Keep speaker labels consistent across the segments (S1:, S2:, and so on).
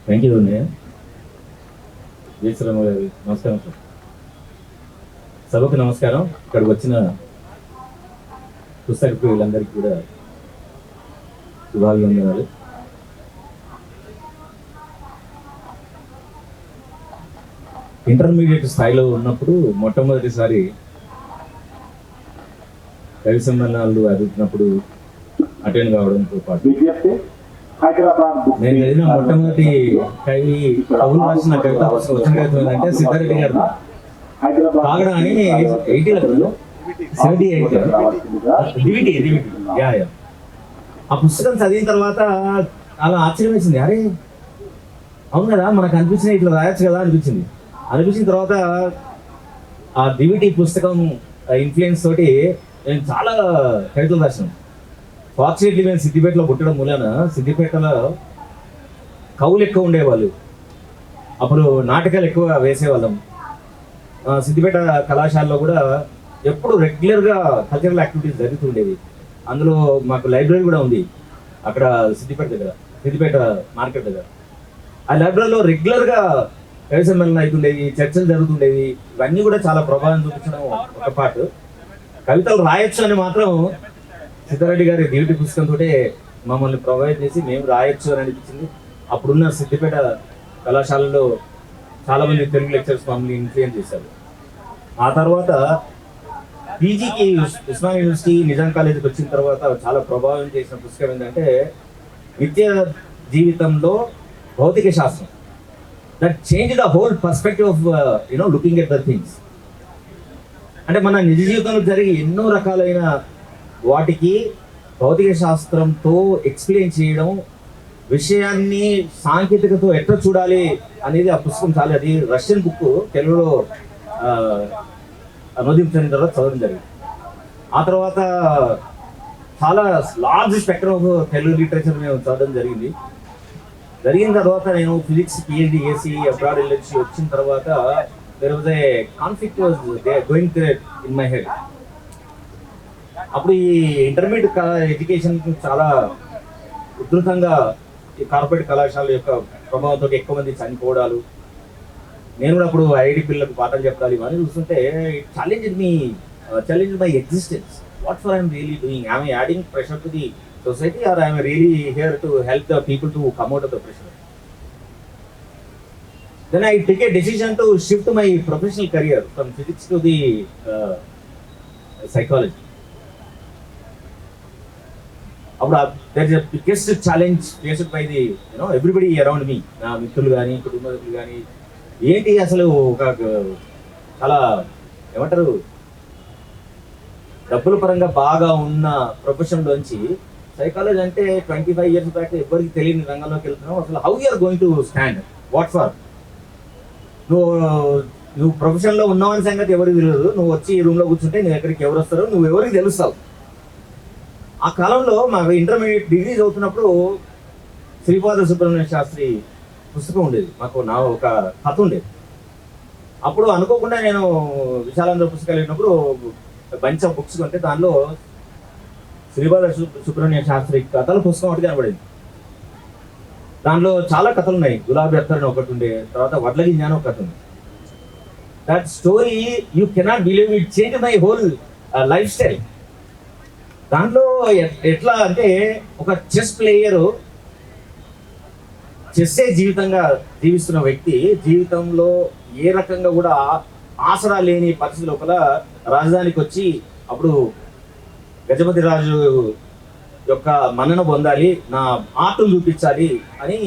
S1: Thank you అన్నయ్య. జయశ్రీరామ్ గారు నమస్కారం సార్. సభకు నమస్కారం. ఇక్కడికి వచ్చిన పుస్తక ప్రియులందరికీ కూడా శుభాభివందనాలు. ఇంటర్మీడియట్ స్థాయిలో ఉన్నప్పుడు మొట్టమొదటిసారి కవి సమ్మేళనాలు జరుగుతున్నప్పుడు అటెండ్ కావడంతో పాటు నేను చదివిన మొట్టమొదటి కవులు రాసిన కవిత వచ్చిన కవిత ఏంటంటే సిద్ధారెడ్డి గారు కాగడ అని 78 ఆ పుస్తకం చదివిన తర్వాత అలా ఆశ్చర్యం వేసింది. అరే అవును కదా, మనకు అనిపించిన ఇట్లా రాయొచ్చు కదా అనిపించిన తర్వాత ఆ డివిటీ పుస్తకం ఇన్ఫ్లుయెన్స్ తోటి నేను చాలా కవితలు రాశాను. ఫార్చునేట్లీ మేము సిద్దిపేటలో పుట్టడం మూలన సిద్దిపేటలో కవులు ఎక్కువ ఉండేవాళ్ళు. అప్పుడు నాటకాలు ఎక్కువ వేసేవాళ్ళం. సిద్దిపేట కళాశాలలో కూడా ఎప్పుడు రెగ్యులర్గా కల్చరల్ యాక్టివిటీస్ జరుగుతుండేవి. అందులో మాకు లైబ్రరీ కూడా ఉంది అక్కడ సిద్దిపేట మార్కెట్ దగ్గర. ఆ లైబ్రరీలో రెగ్యులర్గా కవి సమ్మేళనాలు అవుతుండేవి, చర్చలు జరుగుతుండేవి. ఇవన్నీ కూడా చాలా ప్రభావం చూపించడం ఒక పాటు. కవితలు రాయొచ్చు అని మాత్రం సిద్ధారెడ్డి గారి డ్యూటీ పుస్తకంతో మమ్మల్ని ప్రొవైడ్ చేసి మేము రాయొచ్చు అని అనిపించింది. అప్పుడున్న సిద్దిపేట కళాశాలలో చాలామంది తెలుగు లెక్చర్స్ మమ్మల్ని ఇన్ఫ్లుయెన్స్ చేశారు. ఆ తర్వాత పీజీకి ఉస్మానియా యూనివర్సిటీ నిజాం కాలేజీకి వచ్చిన తర్వాత చాలా ప్రభావం చేసిన పుస్తకం ఏంటంటే నిత్య జీవితంలో భౌతిక శాస్త్రం. That change the whole perspective of looking at the things. అంటే మన నిజ జీవితంలో జరిగే ఎన్నో రకాలైన వాటికి భౌతిక శాస్త్రంతో ఎక్స్ప్లెయిన్ చేయడం, విషయాన్ని సాంకేతికతో ఎట్లా చూడాలి అనేది ఆ పుస్తకం చాలా. అది రష్యన్ బుక్, తెలుగులో అనువదించిన తర్వాత చదవడం జరిగింది. ఆ తర్వాత చాలా large spectrum of Telugu literature మేము చదవడం జరిగిన తర్వాత నేను ఫిజిక్స్ పిహెచ్డి చేసి అబ్రాడ్ వెళ్ళొచ్చి వచ్చిన తర్వాత there was a conflict was going in my head. అప్పుడు ఈ ఇంటర్మీడియట్ ఎడ్యుకేషన్ చాలా ఉధృతంగా ఈ కార్పొరేట్ కళాశాల యొక్క ప్రభావంతో ఎక్కువ మంది చనిపోవడాలు, నేను కూడా అప్పుడు ఐఐటి పిల్లలకు పాఠాలు చెప్పాలి ఇవన్నీ చూస్తుంటే challenge my existence. What for I'm really doing? I'm adding pressure to the society or I'm really here to help the people to come out of the pressure? Then I took a decision to shift my professional career from physics to the psychology. There is a biggest challenge faced by the everybody around me. Na మిత్రులు కానీ కుటుంబ సభ్యులు కానీ ఏంటి అసలు ఒక చాలా ఏమంటారు డబ్బుల పరంగా బాగా ఉన్న ప్రొఫెషన్లోంచి సైకాలజీ అంటే 25 years బ్యాక్ ఎవరికి తెలియని రంగంలోకి వెళ్తున్నాం. అసలు how you're going to stand? What for? నువ్వు ప్రొఫెషన్లో ఉన్నావని సంగతి ఎవరికి తెలియదు. నువ్వు వచ్చి ఈ రూమ్లో కూర్చుంటే నువ్వు ఎక్కడికి ఎవరు వస్తారో నువ్వు ఎవరికి తెలుస్తావు. ఆ కాలంలో మాకు ఇంటర్మీడియట్ డిగ్రీ చదువుతున్నప్పుడు శ్రీపాద సుబ్రహ్మణ్య శాస్త్రి పుస్తకం ఉండేది. నా ఒక కథ ఉండేది. అప్పుడు అనుకోకుండా నేను విశాలాంధ్ర పుస్తకాలు వెళ్ళినప్పుడు బంచ్ ఆఫ్ బుక్స్ కొంటే దానిలో శ్రీపాద సుబ్రహ్మణ్య శాస్త్రి కథల పుస్తకం ఒకటి కనబడింది. దాంట్లో చాలా కథలు ఉన్నాయి. గులాబీ అత్తర్ ఒకటి ఉండే, తర్వాత వడ్లగింజ అని ఒక కథ ఉంది. That story you cannot believe, it change my whole life style. దాంట్లో ఎట్లా అంటే ఒక చెస్ ప్లేయరు చెస్సే జీవితంగా జీవిస్తున్న వ్యక్తి జీవితంలో ఏ రకంగా కూడా ఆసరా లేని పరిస్థితి లోపల రాజధానికి వచ్చి అప్పుడు గజపతి రాజు యొక్క మన్నన పొందాలి, నా ఆటలు చూపించాలి అని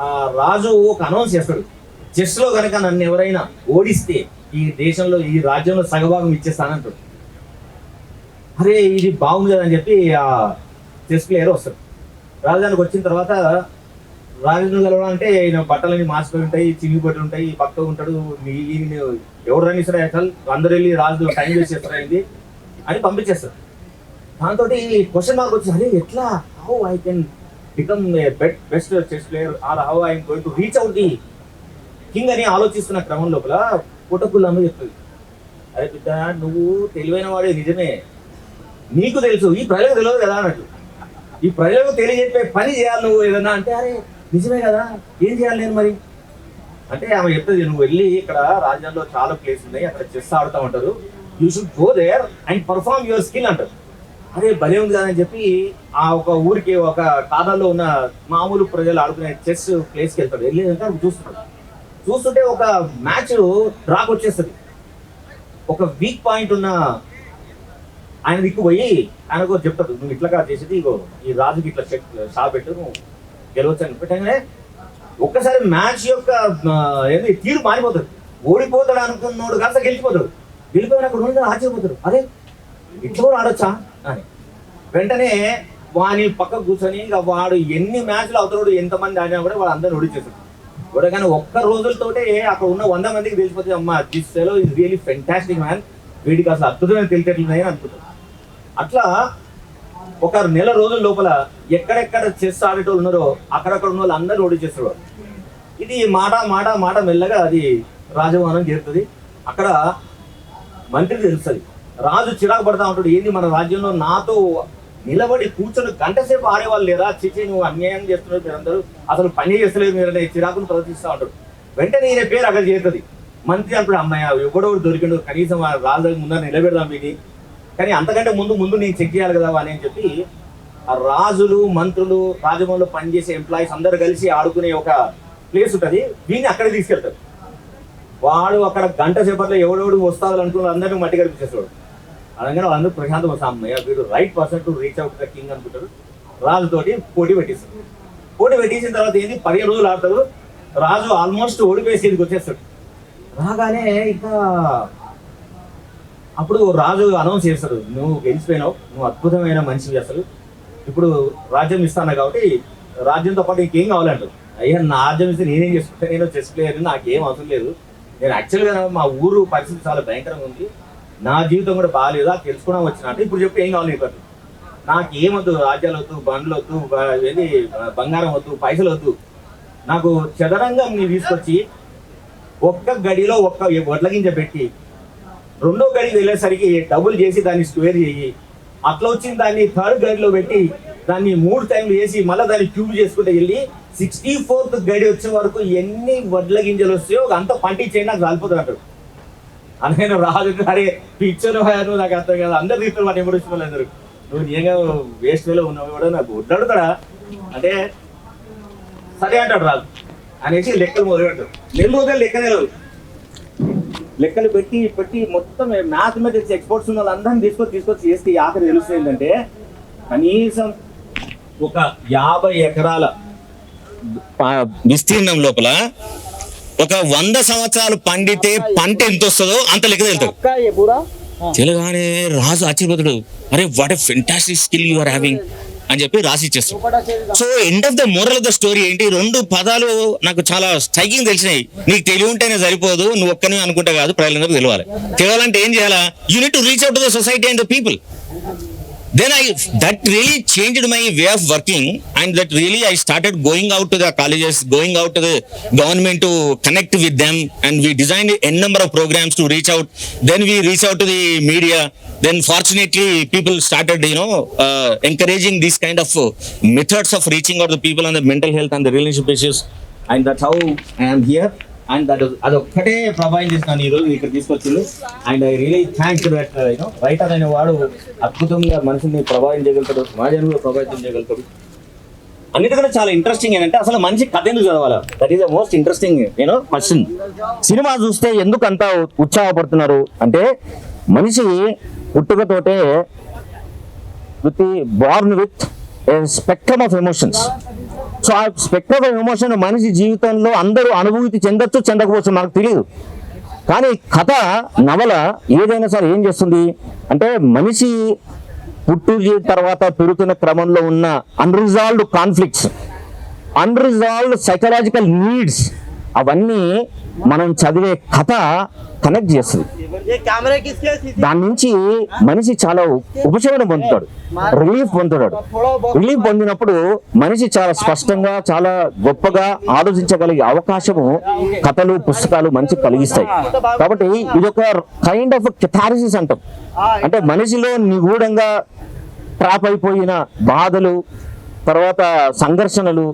S1: ఆ రాజు ఒక అనౌన్స్ చేస్తాడు. చెస్లో కనుక నన్ను ఎవరైనా ఓడిస్తే ఈ దేశంలో ఈ రాజ్యంలో సగభాగం ఇచ్చేస్తానంటాడు. అరే ఇది బాగుంది కదా అని చెప్పి ఆ చెస్ ప్లేయర్ వస్తాడు. రాజధానికి వచ్చిన తర్వాత రాజును కలవాలంటే ఈయన బట్టలన్నీ మార్చుకొని ఉంటాయి, చినిగిపోయి ఉంటాయి, పక్కగా ఉంటాడు. ఎవరు రానిస్తారా అసలు అందరూ వెళ్ళి రాజు టైం వేస్ట్ చేస్తారా అని పంపించేస్తారు. దాంతో క్వశ్చన్ మార్క్ వచ్చి అరే ఎట్లా, how I can become a best chess player or how I going to reach out the king అని ఆలోచిస్తున్న క్రమం లోపల పుట్టకుల్లమ్మ చెప్తుంది, అరే బిడ్డ నువ్వు తెలివైన వాడే నిజమే, నీకు తెలుసు ఈ ప్రజలకు తెలియదు కదా అన్నట్టు. ఈ ప్రజలకు తెలియజెప్పే పని చేయాలి నువ్వు ఏదన్నా అంటే, అరే నిజమే కదా, ఏం చేయాలి నేను మరి అంటే ఆమె చెప్తుంది, నువ్వు వెళ్ళి ఇక్కడ రాజ్యంలో చాలా ప్లేస్ ఉన్నాయి, అక్కడ చెస్ ఆడుతూ ఉంటారు, you should go there and perform your skill అంటారు. అదే భలే ఉంది కదా అని చెప్పి ఆ ఒక ఊరికి ఒక కాదాల్లో ఉన్న మామూలు ప్రజలు ఆడుకునే చెస్ ప్లేస్కి వెళ్తాడు. వెళ్ళేదంటే చూస్తుంటే ఒక మ్యాచ్ డ్రాక్ వచ్చేస్తుంది. ఒక వీక్ పాయింట్ ఉన్న ఆయన దిక్కు పోయి ఆయనకు చెప్తాడు, నువ్వు ఇట్లాగా చేసేది ఇగో ఈ రాజుకి ఇట్లా షా పెట్టు, నువ్వు గెలవచ్చు అని పెట్టగానే ఒక్కసారి మ్యాచ్ యొక్క ఏంది తీరు మారిపోతాడు. ఓడిపోతాడు అనుకున్నాడు కాస్త గెలిచిపోతాడు. గెలిపోయిన అక్కడ ఉండి ఆశ్చర్యపోతాడు, అదే ఇట్లా కూడా ఆడొచ్చా అని. వెంటనే వాని పక్కకు కూర్చొని ఇక వాడు ఎన్ని మ్యాచ్లు అవుతాడు, ఎంతమంది ఆడినా కూడా వాడు అందరిని ఓడిచేస్తాడు. ఓడగానే ఒక్క రోజులతోటే అక్కడ ఉన్న 100 మందికి తెలిసిపోతే, అమ్మా this fellow is really fantastic man, వీడికి అసలు అద్భుతమైన తెలిసేట్లున్నాయని అనుకుంటాడు. అట్లా ఒక నెల రోజుల లోపల ఎక్కడెక్కడ చెస్ ఆడేటోళ్ళు ఉన్నారో అక్కడక్కడ ఉన్న వాళ్ళు అందరూ ఓడిచేస్తారు. ఇది మాట మాట మాట మెల్లగా అది రాజభవనం చేరుతుంది. అక్కడ మంత్రికి తెలుస్తుంది. రాజు చిరాకు పడతా ఉంటాడు, ఏంది మన రాజ్యంలో నాతో నిలబడి కూర్చొని గంట సేపు ఆడేవాళ్ళు లేరా, చిచి నువ్వు అన్యాయం చేస్తున్నారు మీరందరూ, అసలు పని చేస్తలేదు మీరనే చిరాకును ప్రదర్శిస్తూ ఉంటాడు. వెంటనే ఈయన పేరు అక్కడ చేరుతుంది. మంత్రి అంటాడు, అమ్మాయి ఎవడోడు దొరికిండు, కనీసం రాజు ముందర నిలబెడదాం వీడిని, కానీ అంతకంటే ముందు నేను చెక్ చేయాలి కదా అని చెప్పి ఆ రాజులు మంత్రులు రాజభవన్లో పనిచేసే ఎంప్లాయీస్ అందరూ కలిసి ఆడుకునే ఒక ప్లేస్ ఉంటుంది. వీడిని అక్కడే తీసుకెళ్తారు. వాడు అక్కడ గంట సేపట్లో ఎవడెవడు వస్తాడు అనుకున్న అందరినీ మట్టి కనిపించేస్తాడు. అనగానే వాళ్ళందరూ ప్రశాంతం అమ్మయ్య వీడు right person to reach out the king అనుకుంటారు. రాజుతోటి పోటీ పెట్టిస్తారు. పోటీ పెట్టేసిన తర్వాత ఏంది 15 రోజులు ఆడతారు. రాజు ఆల్మోస్ట్ ఓడిపోయి స్థితికి వచ్చేస్తాడు. రాగానే ఇంకా అప్పుడు రాజు అనౌన్స్ చేస్తాడు, నువ్వు గెలిచిపోయినావు, నువ్వు అద్భుతమైన మనిషివి, అసలు ఇప్పుడు రాజ్యం ఇస్తాను కాబట్టి రాజ్యంతో పాటు ఇంకేం కావాలంటారు. అయ్యా నా రాజ్యం ఇస్తే నేనేం చేసుకుంటా, నేను చెస్ ప్లేయర్, నాకేం అవసరం లేదు, నేను యాక్చువల్గా మా ఊరు పరిస్థితి చాలా భయంకరంగా ఉంది, నా జీవితం కూడా బాగాలేదు, అది తెలుసుకోవడం వచ్చిన అంటే ఇప్పుడు చెప్పి ఏం కావాలి నీకు, నాకేమొద్దు, రాజ్యాలు వద్దు, బండ్లు వద్దు, ఏది బంగారం వద్దు, పైసలు వద్దు, నాకు చదరంగం నీ తీసుకొచ్చి ఒక్క గడిలో ఒక్క వడ్ల గింజ పెట్టి రెండో గడికి వెళ్ళేసరికి డబుల్ చేసి దాన్ని స్క్వేర్ చేయి, అట్లా వచ్చిన దాన్ని థర్డ్ గడిలో పెట్టి దాన్ని 3 టైంలు వేసి మళ్ళీ దాన్ని క్యూబ్ చేసుకుంటే వెళ్ళి 64th గడి వచ్చే వరకు ఎన్ని వడ్ల గింజలు వస్తాయో అంత పంటించేయండి, నాకు రాలిపోతుంది అంటాడు. అందుకని రాజు అరే పిక్చర్ నువ్వు నాకు అర్థం కదా, అందరు తీస్తారు వాటి ఎప్పుడు వచ్చిన అందరూ, నువ్వు నిజంగా వేస్ట్ వేలో ఉన్నావు కూడా నాకు వడ్లాడుతాడా అంటే సరే అంటాడు రాజు అనేసి లెక్కలు మొదలు పెడతాడు. 4 రోజులు లెక్కలు పెట్టి మొత్తం మ్యాథమెటిక్స్ ఎక్స్పర్ట్స్ ఉన్న వాళ్ళందరినీ తీసుకొచ్చి చేస్తే ఆఖరి తెలుస్తుంది ఏంటంటే కనీసం ఒక 50 ఎకరాల విస్తీర్ణం లోపల ఒక 100 సంవత్సరాలు పండితే పంట ఎంత వస్తుందో అంత లెక్క తెలుతాడు. తెలుగానే రాజు ఆశ్చర్యపోతాడు, అరే what a fantastic skill you are having అని చెప్పి రాసి ఇచ్చేస్తాడు. So end of the moral of the story ఏంటి, 2 పదాలు నాకు చాలా స్ట్రైకింగ్ తెలిసినాయి. నీకు తెలివి ఉంటేనే సరిపోదు, నువ్వు ఒక్కనే అనుకుంటా కాదు, ప్రజలందరూ తెలియాలంటే ఏం చేయాలా, you need to reach out to the society and the people. Then that really changed my way of working, and that really I started going out to the colleges, going out to the government to connect with them, and we designed a number of programs to reach out. Then we reach out to the media. Then fortunately people started encouraging these kind of methods of reaching out to people on the mental health and the relationship issues, and that's how I am here. And అదొక్కటే ప్రభావం చేసినాను ఈరోజు ఇక్కడ తీసుకొచ్చింది. And I really thank that writer అనే వాడు అద్భుతంగా మనిషిని ప్రభావం చేయగలుగుతాడు, సమాజాన్ని కూడా ప్రభావితం చేయగలుగుతాడు. అన్నిటికన్నా చాలా ఇంట్రెస్టింగ్ ఏంటంటే అసలు మనిషి కథ ఎందుకు చదవాలి, that is the most interesting question. Cinema చూస్తే ఎందుకు అంత ఉత్సాహపడుతున్నారు అంటే మనిషి పుట్టుకతోటే born with a spectrum of emotions. So ఆ స్పెక్ట్రమ్ ఆఫ్ ఎమోషన్ మనిషి జీవితంలో అందరూ అనుభూతి చెందొచ్చు, చెందకపోవచ్చు, మనకు తెలియదు. కానీ కథ నవల ఏదైనా సరే ఏం చేస్తుంది అంటే మనిషి పుట్టిన తర్వాత పెరుగుతున్న క్రమంలో ఉన్న unresolved conflicts, unresolved psychological needs, అవన్నీ మనం చదివే కథ కనెక్ట్ చేస్తుంది. దాని నుంచి మనిషి చాలా ఉపశమనం పొందుతాడు, రిలీఫ్ పొందుతాడు. రిలీఫ్ పొందినప్పుడు మనిషి చాలా స్పష్టంగా చాలా గొప్పగా ఆలోచించగలిగే అవకాశము కథలు పుస్తకాలు మనిషి కలిగిస్తాయి. కాబట్టి ఇది ఒక కైండ్ ఆఫ్ కెథారిసిస్ అంటాం. అంటే మనిషిలో నిగూఢంగా ట్రాప్ అయిపోయిన బాధలు,
S2: తర్వాత సంఘర్షణలు,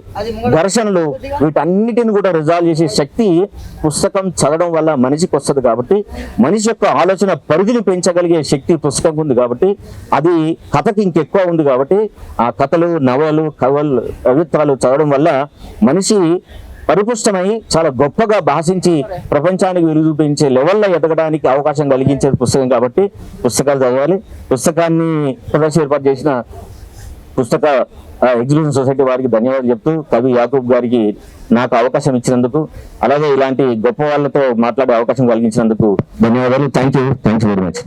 S2: ఘర్షణలు, వీటన్నిటిని కూడా రిజాల్వ్ చేసే శక్తి పుస్తకం చదవడం వల్ల మనిషికి వస్తుంది. కాబట్టి మనిషి యొక్క ఆలోచన పరిధిని పెంచగలిగే శక్తి పుస్తకం ఉంది. కాబట్టి అది కథకి ఇంకెక్కువ ఉంది. కాబట్టి ఆ కథలు, నవలు, కవిత్వాలు చదవడం వల్ల మనిషి పరిపుష్టమై చాలా గొప్పగా భాషించి ప్రపంచానికి వెలుగు చూపించే లెవెల్లో ఎదగడానికి అవకాశం కలిగించేది పుస్తకం. కాబట్టి పుస్తకాలు చదవాలి. పుస్తకాన్ని ప్రదర్శన ఏర్పాటు చేసిన పుస్తక ఎగ్జిబిషన్ సొసైటీ వారికి ధన్యవాదాలు చెప్తూ, కవి యాకూబ్ గారికి నాకు అవకాశం ఇచ్చినందుకు, అలాగే ఇలాంటి గొప్ప వాళ్ళతో మాట్లాడే అవకాశం కలిగించినందుకు ధన్యవాదాలు. Thank you very much.